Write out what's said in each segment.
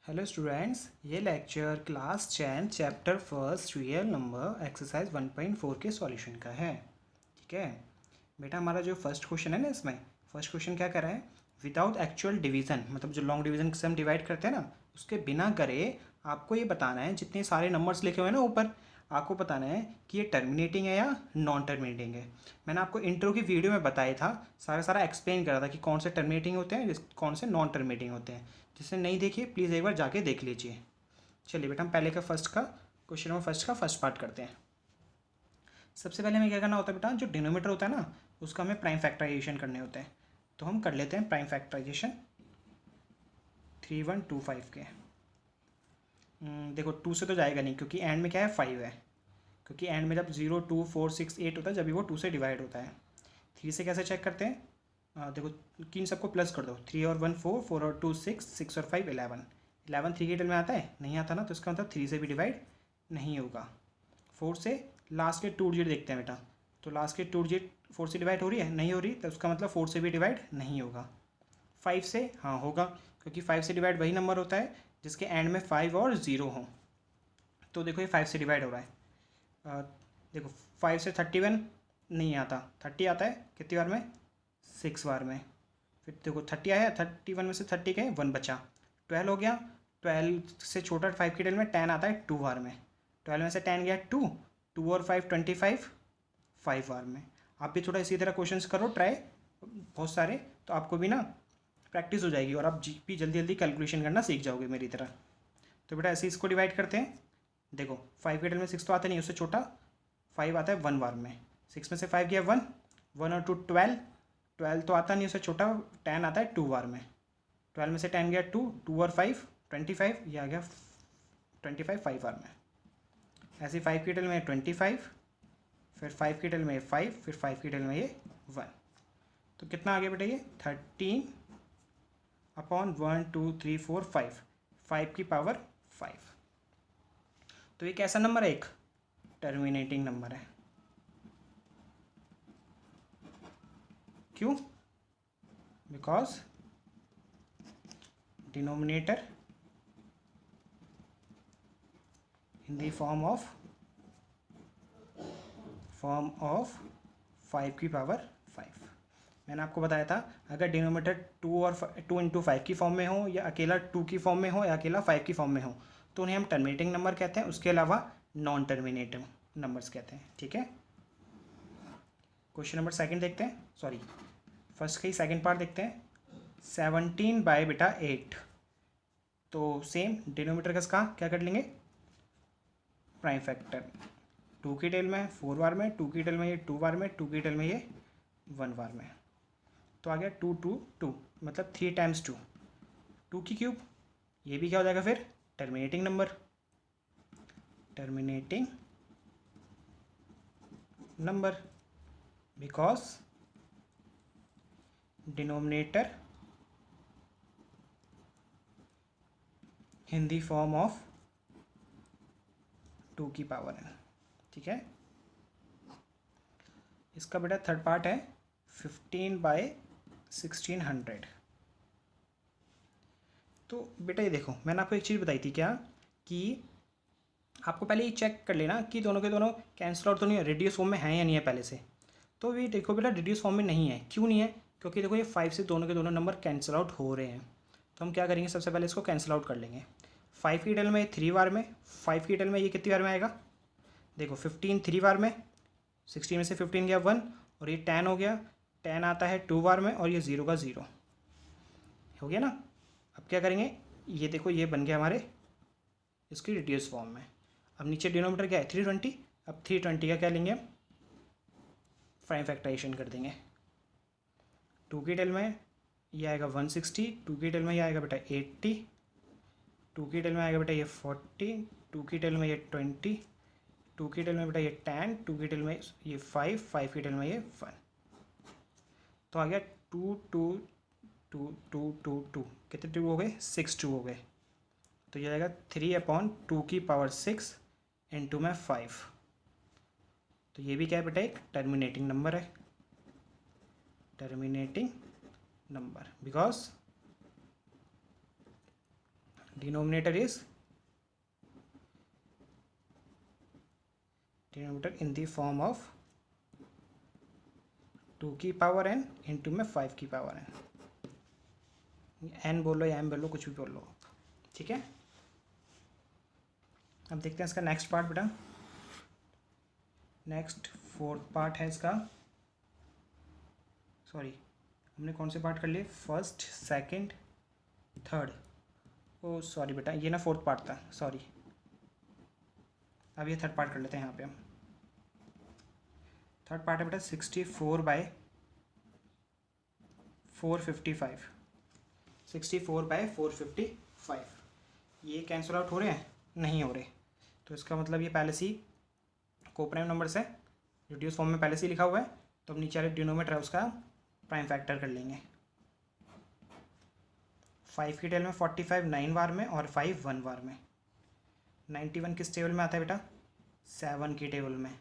Hello students, ये lecture class 10 chapter first real number exercise 1.4 के solution का है। ठीक है बेटा, हमारा जो फर्स्ट क्वेश्चन है ना, इसमें फर्स्ट क्वेश्चन क्या कर रहा है, विदाउट एक्चुअल डिवीज़न, मतलब जो लॉन्ग डिवीज़न से हम डिवाइड करते हैं ना, उसके बिना करे आपको ये बताना है, जितने सारे नंबर्स लिखे हुए हैं ना ऊपर, आपको बताना है कि ये टर्मिनेटिंग है या नॉन टर्मिनेटिंग है। मैंने आपको इंट्रो की वीडियो में बताया था, सारा एक्सप्लेन करा था कि कौन से टर्मिनेटिंग होते हैं, कौन से नॉन टर्मिनेटिंग होते हैं। जिसने नहीं देखी प्लीज़ एक बार जाके देख लीजिए। चलिए बेटा, हम पहले का फर्स्ट का क्वेश्चन नंबर फर्स्ट का फर्स्ट पार्ट करते हैं। सबसे पहले हमें क्या करना होता है बेटा, जो डिनोमीटर होता है ना, उसका हमें प्राइम फैक्टराइजेशन करने होते हैं। तो हम कर लेते हैं प्राइम फैक्टराइजेशन 3125 के। देखो 2 से तो जाएगा नहीं, क्योंकि एंड में क्या है 5 है, क्योंकि एंड में जब 0 2 4 6 8 होता है, जब भी वो 2 से डिवाइड होता है। 3 से कैसे चेक करते हैं, देखो तीन सबको प्लस कर दो, 3 और 1 4, 4 और 2 6, 6 और 5 11। 11 3 के टेल में आता है, नहीं आता ना, तो इसका मतलब 3 से भी डिवाइड नहीं होगा। 4 से लास्ट के 2 डिजिट देखते हैं बेटा, तो लास्ट के 2 डिजिट 4 से डिवाइड हो रही है, नहीं हो रही, तो उसका मतलब 4 से भी डिवाइड नहीं होगा। 5 से हाँ होगा, क्योंकि 5 से डिवाइड वही नंबर होता है जिसके एंड में 5 और 0 हो। तो देखो ये 5 से डिवाइड हो रहा है। देखो 5 से 31 नहीं आता, 30 आता है कितनी बार में, 6 बार में। फिर देखो 30 आया, 31 में से 30 गए, 1 बचा, 12 हो गया। 12 से छोटा 5 की टेल में 10 आता है 2 बार में। 12 में से 10 गया 2, 2 और 5 25, 5 बार में। आप भी थोड़ा इसी तरह क्वेश्चंस करो ट्राई, बहुत सारे, तो आपको भी ना प्रैक्टिस हो जाएगी और आप भी जल्दी जल्दी कैलकुलेशन करना सीख जाओगे मेरी तरह। तो बेटा ऐसे इसको डिवाइड करते हैं। देखो 5 के टेल में 6 तो आता नहीं, उससे छोटा 5 आता है 1 बार में। 6 में से 5 गया 1, 1 और 2 12, 12 तो आता नहीं, उससे छोटा 10 आता है 2 बार में। 12 में से 10 गया 2, 2 और 5 25, ये आ गया 25 5 बार में। ऐसे 5 की टेल में 25, फिर 5 की टेल में 5, फिर 5 की टेल में ये 1। तो कितना आ गया बेटा, ये 13 अपॉन 1 2 3 4 5, 5 की पावर 5। तो ये कैसा नंबर है, एक टर्मिनेटिंग नंबर है। क्यों, because denominator in the form of 5 की पावर 5। मैंने आपको बताया था, अगर डिनोमीटर 2 और 2 इंटू 5 की फॉर्म में हो, या अकेला 2 की फॉर्म में हो, या अकेला 5 की फॉर्म में हो, तो उन्हें हम टर्मिनेटिंग नंबर कहते हैं, उसके अलावा नॉन टर्मिनेटिंग नंबर्स कहते हैं। ठीक है, क्वेश्चन नंबर सेकंड देखते हैं, सॉरी फर्स्ट का ही सेकंड पार्ट देखते हैं। 17 बाय बेटा 8, तो सेम डिनोमीटर का इसका क्या कर लेंगे, प्राइम फैक्टर। 2 की टेल में 4 बार में, 2 की टेल में ये 2 बार में, 2 की टेल में ये 1 बार में। तो आ गया 2 2 2, मतलब 3 टाइम्स 2, 2 की क्यूब। ये भी क्या हो जाएगा फिर, terminating number. Terminating number because denominator in the form of 2 की पावर n। ठीक है, इसका बेटा थर्ड पार्ट है 15 बाय 1600। तो बेटा ये देखो, मैंने आपको एक चीज़ बताई थी क्या, कि आपको पहले ये चेक कर लेना कि दोनों के दोनों कैंसिल आउट तो नहीं है, रेडियस फॉर्म में है या नहीं है पहले से। तो ये देखो बेटा, रेडियस फॉर्म में नहीं है, क्यों नहीं है, क्योंकि देखो ये 5 से दोनों के दोनों नंबर कैंसिल आउट हो रहे हैं। तो हम क्या करेंगे, सबसे पहले इसको कैंसिल आउट कर लेंगे। 5 की टेल में 3 बार में, 5 की टेल में ये कितनी बार में आएगा, देखो 15 3 बार में, 16 में से 15 गया 1, और ये 10 हो गया, 10 आता है 2 बार में, और ये 0 का 0 हो गया ना। अब क्या करेंगे, ये देखो ये बन गया हमारे इसकी रिड्यूस फॉर्म में। अब नीचे डिनोमीटर क्या है 320, अब 320 का क्या लेंगे, प्राइम फैक्टराइजेशन कर देंगे। 2 की टेल में ये आएगा 160, 2 की टेल में ये आएगा बेटा 80, 2 की टेल में आएगा बेटा ये 40, 2 की टेल में ये 20, 2 की टेल में बेटा ये 10, 2 की टेल में ये 5, 5 की टेल में ये 1। तो आ गया 2 2 2 2 2 2, कितने 2 हो गए, 6 2 हो गए। तो ये आएगा 3/2 की पावर 6 इंटू में 5। तो ये भी क्या है बेटा, एक टर्मिनेटिंग नंबर है। Terminating number because denominator in the form of 2 की पावर n इंटू में 5 की पावर n बोलो या m बोलो, कुछ भी बोल लो, ठीक है। अब देखते हैं इसका नेक्स्ट पार्ट बेटा। नेक्स्ट फोर्थ पार्ट है इसका, सॉरी हमने कौन से पार्ट कर लिए, फर्स्ट सेकंड थर्ड, ओ सॉरी बेटा ये ना फोर्थ पार्ट था, सॉरी। अब ये थर्ड पार्ट कर लेते हैं यहाँ पे हम। थर्ड पार्ट है बेटा 64/455, 64/455। ये कैंसिल आउट हो रहे हैं, नहीं हो रहे, तो इसका मतलब ये पहले से कोप्राइम नंबर से रिड्यूस फॉर्म में पहले से लिखा हुआ है, तो अब नीचे वाले डिनोमिनेटर है उसका प्राइम फैक्टर कर लेंगे। 5 की टेबल में 45 9 बार में और 5 1 बार में। 91 किस टेबल में आता है बेटा, 7 की टेबल में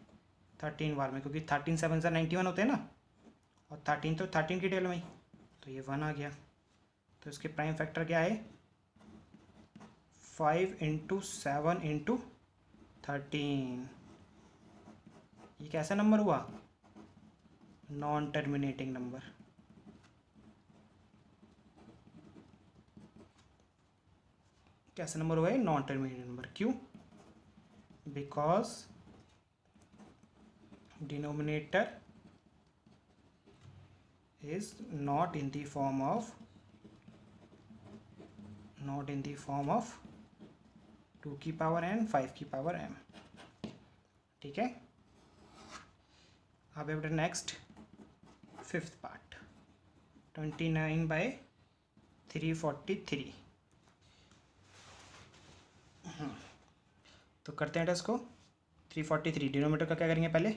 13 बार में, क्योंकि 13 7 से 91 होते हैं ना, और 13 तो 13 की टेबल में ही, तो ये 1 आ गया। तो इसके प्राइम फैक्टर क्या है, 5 × 7 × 13। ये कैसा नंबर हुआ, नॉन टर्मिनेटिंग नंबर। कैसा नंबर हुआ है, नॉन टर्मिनेटिंग नंबर। क्यों, because denominator is not in the form of 2 की पावर n 5 की पावर m, ठीक है। अब बेटा नेक्स्ट फिफ्थ पार्ट 29/343। तो करते हैं इसको 343, डिनोमिनेटर का क्या करेंगे पहले,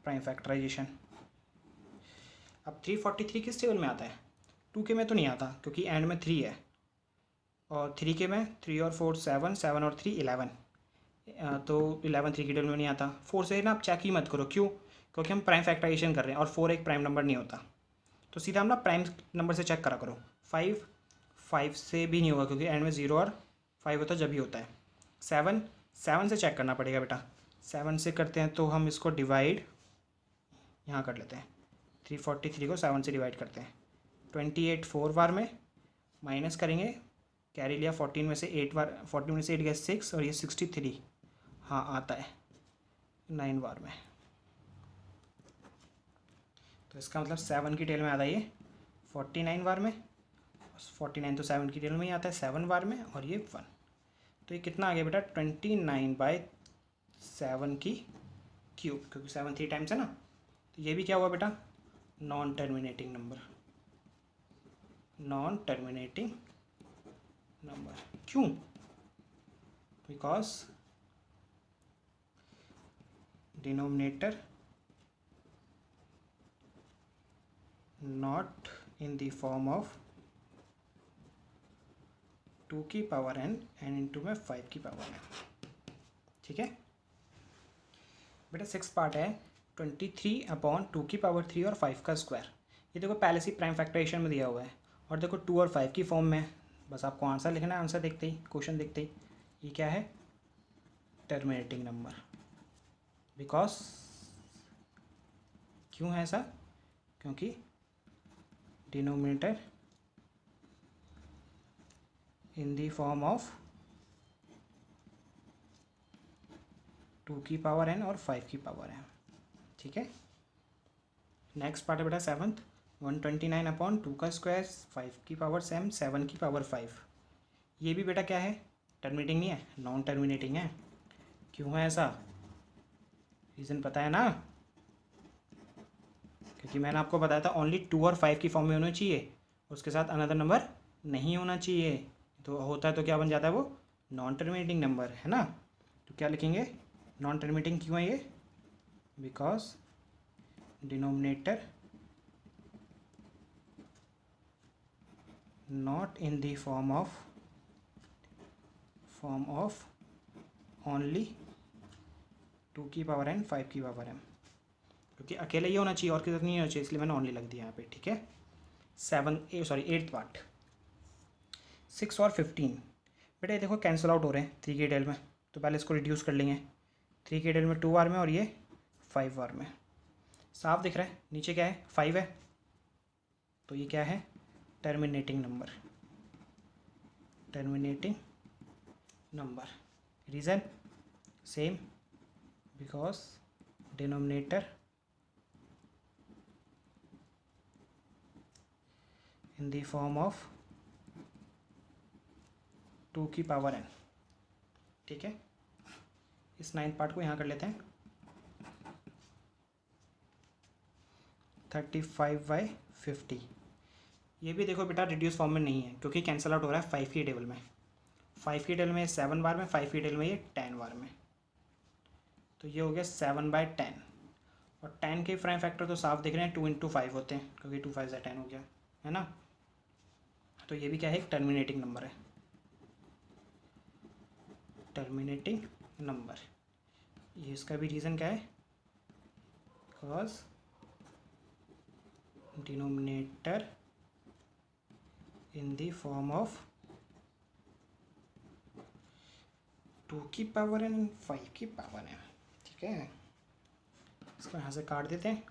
प्राइम फैक्टराइजेशन। अब 343 किस टेबल में आता है, 2 के में तो नहीं आता क्योंकि एंड में 3 है, और 3 के में 3 और 4 7, 7 और 3 11, तो 11 3 की टेबल में नहीं आता। 4 से ना आप चेक ही मत करो, क्यों, क्योंकि हम प्राइम फैक्टराइजेशन कर रहे हैं और 4 एक प्राइम नंबर नहीं होता, तो सीधा हम ना प्राइम नंबर से चेक करा करो। 5 से भी नहीं होगा क्योंकि एंड में 0 और 5 होता है, जब ही होता है। 7 से चेक करना पड़ेगा बेटा। 7 से करते हैं तो हम इसको डिवाइड यहाँ कर लेते हैं, 343 को 7 से डिवाइड करते हैं। 28 4 बार में, माइनस करेंगे, कैरी लिया 14 में से 8 बार, 14 में से 8 गया 6, और ये 63 हाँ आता है 9 बार में। तो इसका मतलब 7 की टेल में आता है ये 49 बार में, 49 तो 7 की टेल में ही आता है 7 बार में, और ये 1। तो ये कितना आ गया बेटा, 29/7 की क्यूब, क्योंकि 7 3 टाइम्स है ना। तो ये भी क्या हुआ बेटा, non terminating number, non terminating number. क्यों, because denominator not in the form of 2 की पावर n एन इंटू में 5 की पावर n, ठीक है बेटा। 6 पार्ट है 23/2 की पावर 3 और 5 का स्क्वायर। ये देखो पहले से प्राइम फैक्टराइजेशन में दिया हुआ है, और देखो 2 और 5 की फॉर्म में। बस आपको आंसर लिखना है, आंसर देखते ही, क्वेश्चन देखते ही। ये क्या है, टर्मिनेटिंग नंबर। बिकॉज क्यों है ऐसा, क्योंकि denominator in the form of 2 की पावर n और 5 की पावर m, ठीक है। नेक्स्ट पार्ट है बेटा 7th 129/2 का स्क्वायर 5 की पावर 7 7 की पावर 5। ये भी बेटा क्या है, टर्मिनेटिंग नहीं है, नॉन टर्मिनेटिंग है। क्यों है ऐसा, रीज़न पता है ना, क्योंकि मैंने आपको बताया था ओनली 2 और 5 की फॉर्म में होना चाहिए, उसके साथ अनदर नंबर नहीं होना चाहिए। तो होता है तो क्या बन जाता है, वो नॉन टर्मिनेटिंग नंबर है ना। तो क्या लिखेंगे, नॉन टर्मिनेटिंग क्यों है ये, because denominator not in the form of only 2 की पावर n 5 की पावर m, क्योंकि अकेले ही होना चाहिए और किधर नहीं होना चाहिए, इसलिए मैंने ओनली लग दिया यहाँ पे, ठीक है। 8th पार्ट 6 और 15 बेटा ये देखो कैंसिल आउट हो रहे हैं 3 की डिटेल में, तो पहले इसको रिड्यूस कर लेंगे। 3 की डिटेल में 2 बार में और ये 5 बार में। साफ दिख रहा है नीचे क्या है, 5 है, तो ये क्या है, terminating number. Terminating number, reason same, because denominator in the form of 2 की पावर n। ठीक है, इस 9th पार्ट को यहाँ कर लेते हैं। 35/50। ये भी देखो बेटा रिड्यूस फॉर्म में नहीं है क्योंकि कैंसिल आउट हो रहा है 5 की टेबल में। 5 की टेबल में 7 बार में, 5 की टेबल में ये 10 बार में, तो ये हो गया 7/10। और 10 के प्राइम फैक्टर तो साफ दिख रहे हैं, 2 × 5 होते हैं क्योंकि 2 5 10 हो गया, है ना। तो ये भी क्या है, एक टर्मिनेटिंग नंबर है। टर्मिनेटिंग नंबर, ये इसका भी रीज़न क्या है, because denominator in the form of 2 की पावर n 5 की पावर n। ठीक है, इसको यहाँ से काट देते हैं।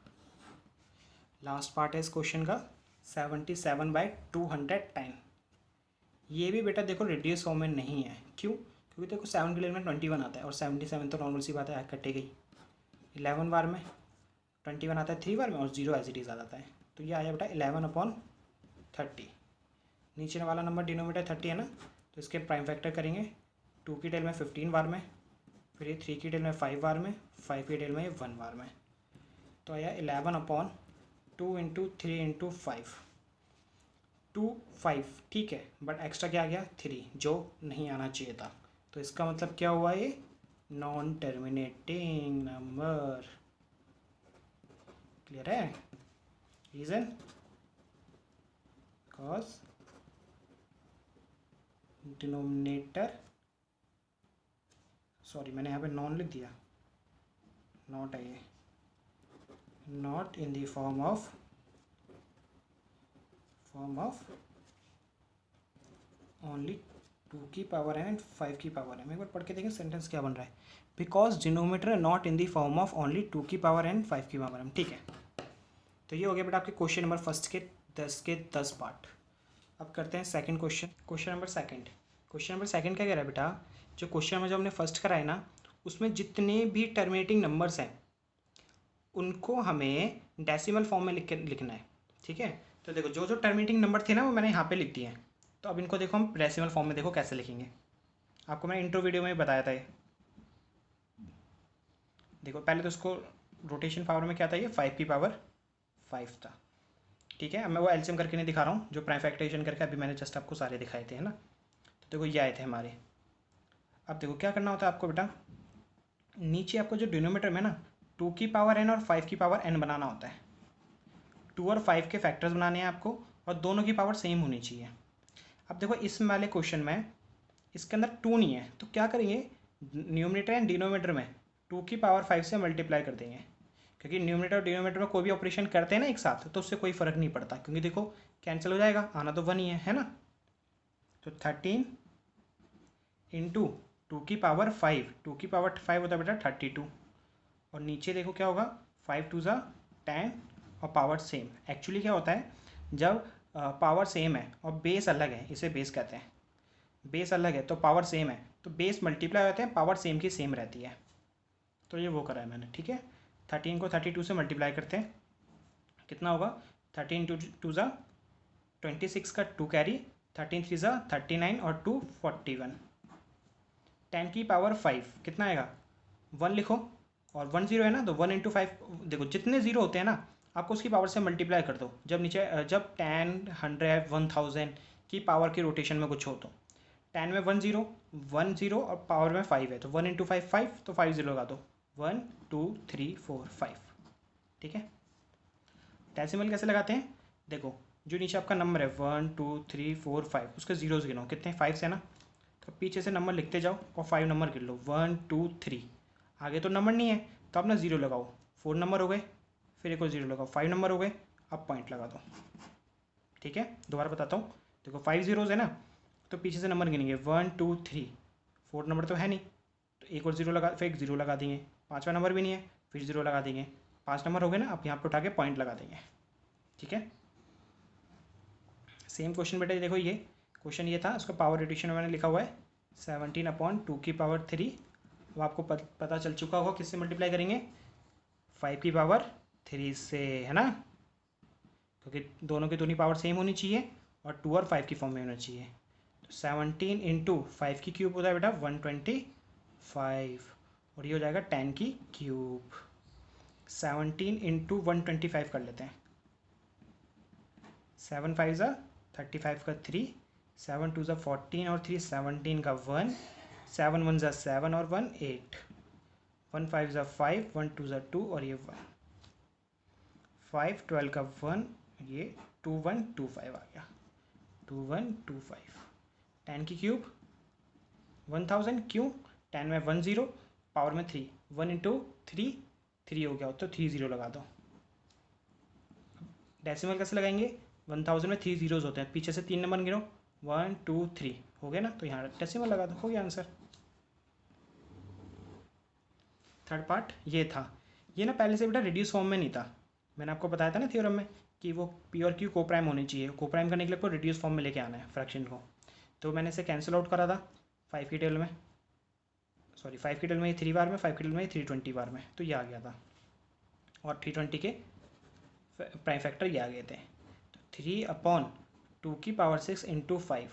लास्ट पार्ट है इस क्वेश्चन का 77/210। ये भी बेटा देखो रिड्यूस फॉर्म में नहीं है, क्यों, क्योंकि देखो 7 के लिए में 21 आता है और 77 तो नॉर्मल सी बात है, कटे गई। 11 बार में 21 आता है 3 बार में, और 0 एज इट इज़ आ जाता है, तो ये आया बेटा 11/30। नीचे वाला नंबर डिनोमिनेटर 30 है ना, तो इसके प्राइम फैक्टर करेंगे। 2 की टेल में 15 बार में, फिर ये 3 की टेल में 5 बार में, 5 की टेल में ये 1 बार में, तो आया 11/2 × 3 × 5, 2 5। ठीक है, बट एक्स्ट्रा क्या आ गया 3, जो नहीं आना चाहिए था, तो इसका मतलब क्या हुआ, ये नॉन टर्मिनेटिंग नंबर। क्लियर है, रीज़न बिकॉज डिनोमिनेटर, सॉरी मैंने यहाँ पे नॉन लिख दिया, नॉट है ये, not in the form of only 2 की पावर n एंड 5 की पावर n। एक बार पढ़ के देखें सेंटेंस क्या बन रहा है, because denominator not in the form of only 2 की पावर n 5 की पावर m। ठीक है, तो ये हो गया बेटा आपके क्वेश्चन नंबर फर्स्ट के 10 पार्ट। अब करते हैं second question. Question number second क्या कह रहा है बेटा, जो क्वेश्चन नंबर जो हमने फर्स्ट कराया ना, उसमें जितने भी टर्मिनेटिंग नंबर्स हैं उनको हमें डेसिमल फॉर्म में लिखना है। ठीक है, तो देखो जो जो टर्मिनेटिंग नंबर थे ना वो मैंने यहाँ पे लिख दिए हैं, तो अब इनको देखो हम डेसिमल फॉर्म में देखो कैसे लिखेंगे। आपको मैंने इंट्रो वीडियो में बताया था ये। देखो पहले तो इसको रोटेशन पावर में क्या था, ये 5 की पावर 5 था। ठीक है, अब मैं वो एलसीएम करके नहीं दिखा रहा हूँ, जो प्राइम फैक्टराइजेशन करके अभी मैंने जस्ट आपको सारे दिखाए थे, है ना। तो देखो ये आए थे हमारे। अब देखो क्या करना होता है आपको बेटा, नीचे आपको जो डिनोमिनेटर में ना 2 की पावर n और 5 की पावर n बनाना होता है। 2 और 5 के फैक्टर्स बनाने हैं आपको, और दोनों की पावर सेम होनी चाहिए। अब देखो इस वाले क्वेश्चन में इसके अंदर 2 नहीं है, तो क्या करेंगे, न्यूमरेटर एंड डिनोमिनेटर में 2 की पावर 5 से मल्टीप्लाई कर देंगे, क्योंकि न्यूमरेटर और डिनोमिनेटर में कोई भी ऑपरेशन करते हैं ना एक साथ, तो उससे कोई फ़र्क नहीं पड़ता, क्योंकि देखो कैंसिल हो जाएगा, आना तो 1 ही है ना। तो 13 × 2 की पावर 5, 2 की पावर 5 होता है बेटा 32, और नीचे देखो क्या होगा 5 2 10 और पावर सेम। एक्चुअली क्या होता है, जब पावर सेम है और बेस अलग है, इसे बेस कहते हैं, बेस अलग है तो पावर सेम है, तो बेस मल्टीप्लाई होते हैं, पावर सेम की सेम रहती है, तो ये वो करा है मैंने। ठीक है, 13 को 32 से मल्टीप्लाई करते हैं, कितना होगा 13 × 2 26 का 2 कैरी, 13 3 39 और 2 41। 10 की पावर 5 कितना आएगा, 1 लिखो, और 1 0 है ना, तो 1 × 5, देखो जितने ज़ीरो होते हैं ना आपको उसकी पावर से मल्टीप्लाई कर दो। जब नीचे जब 10 100 1000 की पावर की रोटेशन में कुछ हो, तो 10 में 1 0 और पावर में 5 है, तो 1 × 5 5, तो 5 0 लगा दो, 1 2 3 4 5। ठीक है, डेसिमल कैसे लगाते हैं, देखो जो नीचे आपका नंबर है 1 2 3 4 5, उसके जीरोस गिनो, कितने 5 से ना, तो पीछे से नंबर लिखते जाओ और 5 नंबर गिन लो, 1 2 3। आगे तो नंबर नहीं है तो अपना 0 लगाओ, 4 नंबर हो गए, फिर एक और 0 लगाओ, 5 नंबर हो गए, अब पॉइंट लगा दो। ठीक है, दोबारा बताता हूँ, देखो 5 ज़ीरोज़ है ना, तो पीछे से नंबर गिनेंगे 1 2 3, 4 नंबर तो है नहीं, तो एक और ज़ीरो लगा, फिर एक ज़ीरो लगा देंगे, 5वां नंबर भी नहीं है, फिर ज़ीरो लगा देंगे, 5 नंबर हो गए ना, आप यहाँ पे उठा के पॉइंट लगा देंगे। ठीक है, सेम क्वेश्चन बेटा देखो, ये क्वेश्चन ये था, उसका पावर एडिशन में मैंने लिखा हुआ है 17/2 अब आपको पता चल चुका होगा किससे मल्टीप्लाई करेंगे, 5 की पावर 3 से, है ना, क्योंकि दोनों की दोनों पावर सेम होनी चाहिए और 2 और 5 की फॉर्म में होना चाहिए। तो 17 इंटू 5 की क्यूब होता है बेटा 125, और ये हो जाएगा 10 की क्यूब। 17 इंटू 125 कर लेते हैं, 7 5 ज़ा 35 का 3, 7 2 ज़ा 14 और 3 17 का 1, 7 1 ज़ा 7 और 1 8, 1 5 ज़ा 5, 1 2 ज़ा 2 और ये 1, 5 12 का 1, ये 2125 आ गया, 2125। 10 की क्यूब 1000, क्यों, 10 में 1 0, पावर में 3, 1 इंटू 3 3 हो गया, तो 3 0 लगा दो। डेसिमल कैसे लगाएंगे, 1000 में 3 जीरोज होते हैं, पीछे से 3 नंबर गिनो, 1 2 3 हो गया ना, तो यहाँ डेसिमल लगा दो, हो गया आंसर। थर्ड पार्ट ये था, ये ना पहले से बेटा रिड्यूस फॉर्म में नहीं था, मैंने आपको बताया था ना थ्योरम में कि वो पी और क्यू कोप्राइम होनी चाहिए, कोप्राइम करने के लिए आपको रिड्यूस फॉर्म में लेके आना है फ्रैक्शन को, तो मैंने इसे कैंसिल आउट करा था 5 की टेबल में, सॉरी 5 की टेबल में ये 3 बार में, 5 की टेबल में 320 बार में, तो ये आ गया था, और 320 के प्राइम फैक्टर ये आ गए थे, तो 3/2 की पावर 6 इंटू 5।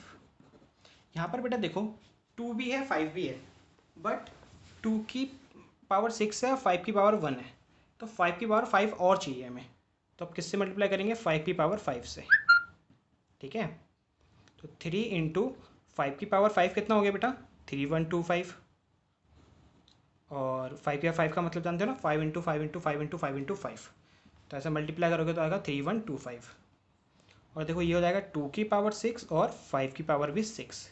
यहाँ पर बेटा देखो 2 भी है 5 भी है, बट 2 की पावर 6 है और 5 की पावर 1 है, तो 5 की पावर 5 और चाहिए हमें, तो अब किससे मल्टीप्लाई करेंगे, 5 की पावर 5 से। ठीक है, तो 3 इंटू 5 की पावर 5 कितना हो गया बेटा, 3125, और 5 या 5 का मतलब जानते हो ना, 5 इंटू 5 इंटू 5 इंटू 5 इंटू 5, तो ऐसा मल्टीप्लाई करोगे तो आएगा 3125। और देखो ये हो जाएगा 2 की पावर 6 और 5 की पावर भी 6,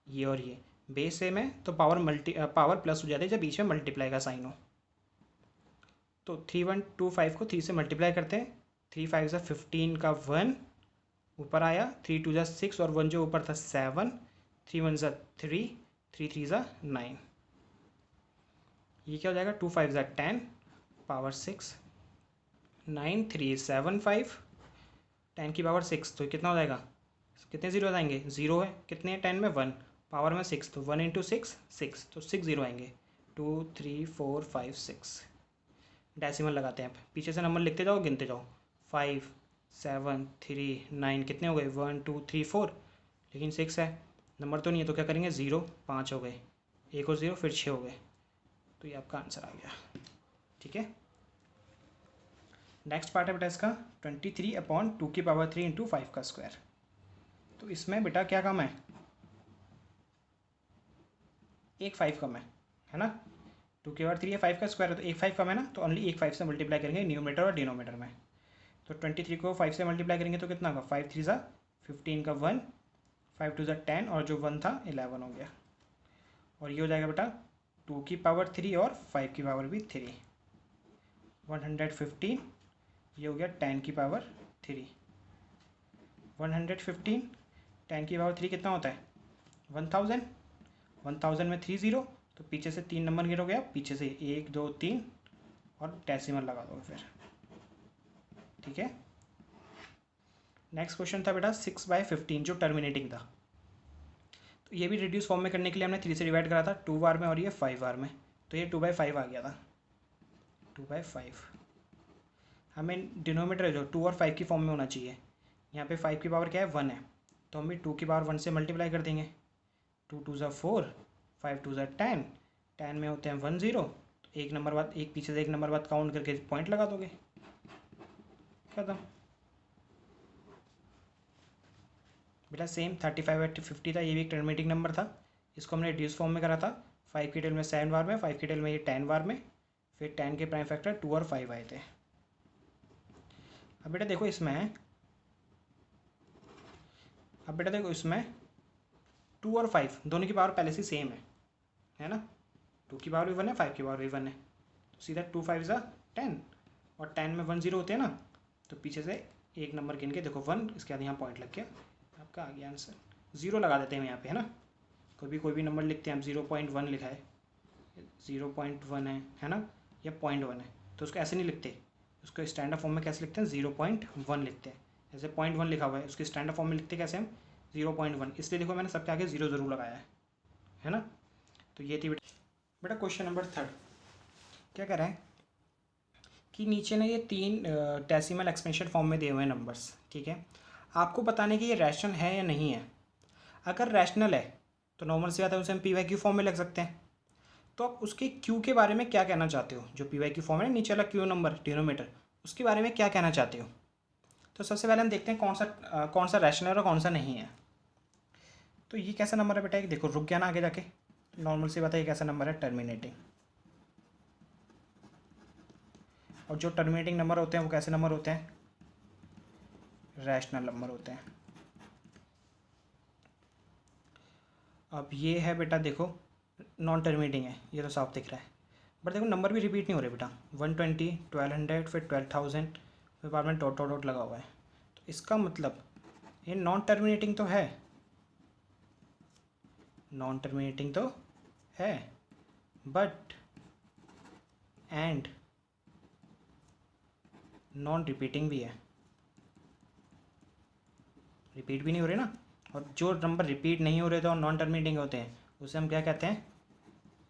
ये और ये बेस सेम है, तो पावर प्लस हो जाती है जब बीच में मल्टीप्लाई का साइन हो। तो 3125 को 3 से मल्टीप्लाई करते हैं, 3 5 ज़ा 15 का 1 ऊपर आया, 3 2 ज़ा 6 और 1 जो ऊपर था 7, 3 1 ज़ा 3, 3 3 ज़ा 9, ये क्या हो जाएगा, 2 5 ज़ा 10 पावर 6, 9 3 7 5, 10 की पावर 6, तो कितना हो जाएगा, कितने जीरो आएंगे, जीरो है, कितने हैं 10 में 1, पावर में 6, तो 1 इंटू 6 6, तो 6 जीरो आएंगे, 2 3 4 5 6, डेसिमल लगाते हैं, आप पीछे से नंबर लिखते जाओ गिनते जाओ, 5 7 3 9, कितने हो गए 1 2 3 4, लेकिन 6 है, नंबर तो नहीं है, तो क्या करेंगे 0, 5 हो गए, एक और 0, फिर 6 हो गए, तो ये आपका आंसर आ गया। ठीक है, नेक्स्ट पार्ट है बेटा इसका 23/2 की पावर 3 इंटू 5 का स्क्वायर। तो इसमें बेटा क्या कम है, एक 5 कम है ना, 2 की पावर 3 है, 5 का स्क्वायर है, तो एक 5 कम है ना, तो ओनली एक 5 से मल्टीप्लाई करेंगे न्यूमरेटर और डिनोमीटर में, तो 23 को 5 से मल्टीप्लाई करेंगे तो कितना होगा, 5 3 ज़ा 15 का 1, 5 2 ज़ा 10 और जो 1 था 11 हो गया, और ये हो जाएगा बेटा 2 की पावर 3 और 5 की पावर भी 3, 115, ये हो गया 10 की पावर 3, 115 10 की पावर 3 कितना होता है 1000, 1000 में 3 0, तो पीछे से 3 नंबर गिरोगे आप, पीछे से 1 2 3 और डेसिमल लगा दोगे फिर। ठीक है, नेक्स्ट क्वेश्चन था बेटा 6/15 जो टर्मिनेटिंग था, तो ये भी रिड्यूस फॉर्म में करने के लिए हमने 3 से डिवाइड करा था 2 बार में और ये 5 बार में, तो ये 2/5 आ गया था, 2/5। हमें डिनोमीटर जो 2 और 5 की फॉर्म में होना चाहिए, यहाँ पे 5 की पावर क्या है 1 है, तो हम भी 2 की पावर 1 से मल्टीप्लाई कर देंगे, 2 2 ज़ा 4, 5 2 ज़ा 10, 10 में होते हैं 1 0, तो एक नंबर बाद एक पीछे से एक नंबर बाद काउंट करके पॉइंट लगा दोगे, खत्म बेटा। सेम 35/50 था, ये भी एक टर्मिनेटिंग नंबर था, इसको हमने रिड्यूस फॉर्म में करा था, 5 की टेल में 7 बार में, 5 की टेल में ये 10 बार में, फिर 10 के प्राइम फैक्टर 2 और 5 आए थे। अब बेटा देखो इसमें 2 और 5 दोनों की पावर पहले से सेम है ना, 2 की पावर भी 1 है, 5 की पावर भी 1 है, तो सीधा 2 5 ज़ा 10, और 10 में 1 0 होते हैं ना, तो पीछे से एक नंबर गिन के देखो 1, इसके बाद यहाँ पॉइंट लग गया, आपका आ गया आंसर। ज़ीरो लगा देते हैं यहाँ पे, है ना। कोई भी नंबर लिखते हैं हम, 0.1 लिखा है, 0.1 है ना, या 0.1 है, तो उसको ऐसे नहीं लिखते, उसको स्टैंडर्ड फॉर्म में कैसे लिखते हैं, 0.1 लिखते हैं। जैसे 0.1 लिखा हुआ है, उसके स्टैंडर्ड फॉर्म में लिखते कैसे हम, 0.1, इसलिए देखो मैंने सबके आगे 0 ज़रूर लगाया है ना। तो ये थी बेटा क्वेश्चन नंबर 3। क्या कह रहा है कि नीचे ना ये 3 डेसिमल एक्सपेंशन फॉर्म में दिए हुए हैं नंबर्स, ठीक है। आपको बताने कि ये रैशनल है या नहीं है। अगर रैशनल है तो नॉर्मल सी बात है, उसे हम पी वाई क्यू फॉर्म में लिख सकते हैं। तो आप उसके क्यू के बारे में क्या कहना चाहते हो, जो पी वाई क्यू फॉर्म है नीचे वाला क्यू नंबर डिनोमीटर, उसके बारे में क्या कहना चाहते हो। तो सबसे पहले हम देखते हैं कौन सा रैशनल और कौन सा नहीं है। तो ये कैसा नंबर है बेटा, एक देखो रुक गया ना आगे जाके, नॉर्मल सी बात है, ये कैसा नंबर है, टर्मिनेटिंग। और जो टर्मिनेटिंग नंबर होते हैं वो कैसे नंबर होते हैं, रैशनल नंबर होते हैं। अब ये है बेटा देखो नॉन टर्मिनेटिंग है, ये तो साफ दिख रहा है, बट देखो नंबर भी रिपीट नहीं हो रहे बेटा, 120, 1200, फिर 12,000, फिर बाद में डॉट डॉट डॉट लगा हुआ है। तो इसका मतलब ये नॉन टर्मिनेटिंग तो है, नॉन टर्मिनेटिंग तो है, बट एंड नॉन रिपीटिंग भी है, रिपीट भी नहीं हो रहे ना। और जो नंबर रिपीट नहीं हो रहे तो नॉन टर्मिनेटिंग होते हैं, उसे हम क्या कहते हैं,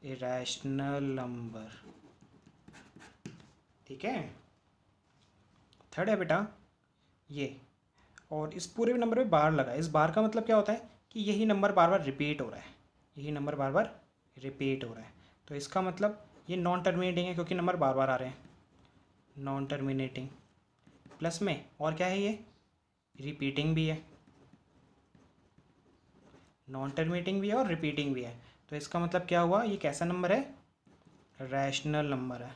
इरेशनल नंबर, ठीक है। थर्ड है बेटा ये, और इस पूरे नंबर में बार लगा है, इस बार का मतलब क्या होता है कि यही नंबर बार बार रिपीट हो रहा है, यही नंबर बार बार रिपीट हो रहा है। तो इसका मतलब ये नॉन टर्मिनेटिंग है क्योंकि नंबर बार बार आ रहे हैं, नॉन टर्मिनेटिंग। प्लस में और क्या है, ये रिपीटिंग भी है, नॉन टर्मिनेटिंग भी है और रिपीटिंग भी है। तो इसका मतलब क्या हुआ, ये कैसा नंबर है, रैशनल नंबर है।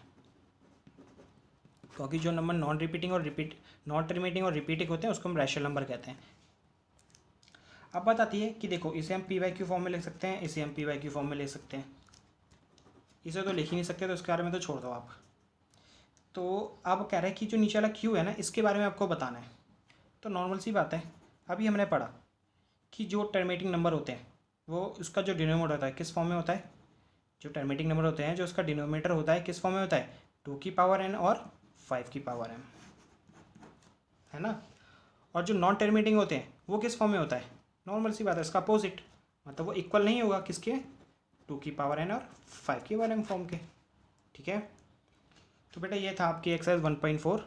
क्योंकि जो नंबर नॉन टर्मिनेटिंग और रिपीटिंग होते हैं उसको हम रैशनल नंबर कहते हैं। अब बात आती है कि देखो इसे हम पी वाई क्यू फॉर्म में लिख सकते हैं, इसे हम पी वाई क्यू फॉर्म में ले सकते हैं, इसे तो लिख ही नहीं सकते, तो इसके बारे में तो छोड़ दो आप। तो आप कह रहे हैं कि जो नीचे वाला क्यू है ना, इसके बारे में आपको बताना है। तो नॉर्मल सी बात है, अभी हमने पढ़ा कि जो टर्मिनेटिंग नंबर होते हैं वो उसका जो डिनोमीटर होता है किस फॉर्म में होता है, जो टर्मिनेटिंग नंबर होते हैं जो उसका डिनोमीटर होता है किस फॉर्म में होता है, 2 की पावर n और 5 की पावर m, है ना। और जो नॉन टर्मिनेटिंग होते हैं वो किस फॉर्म में होता है, नॉर्मल सी बात है इसका अपोजिट, मतलब वो इक्वल नहीं होगा किसके, 2 की पावर n और 5 की पावर m फॉर्म के, ठीक है। तो बेटा ये था आपकी एक्सरसाइज 1.4।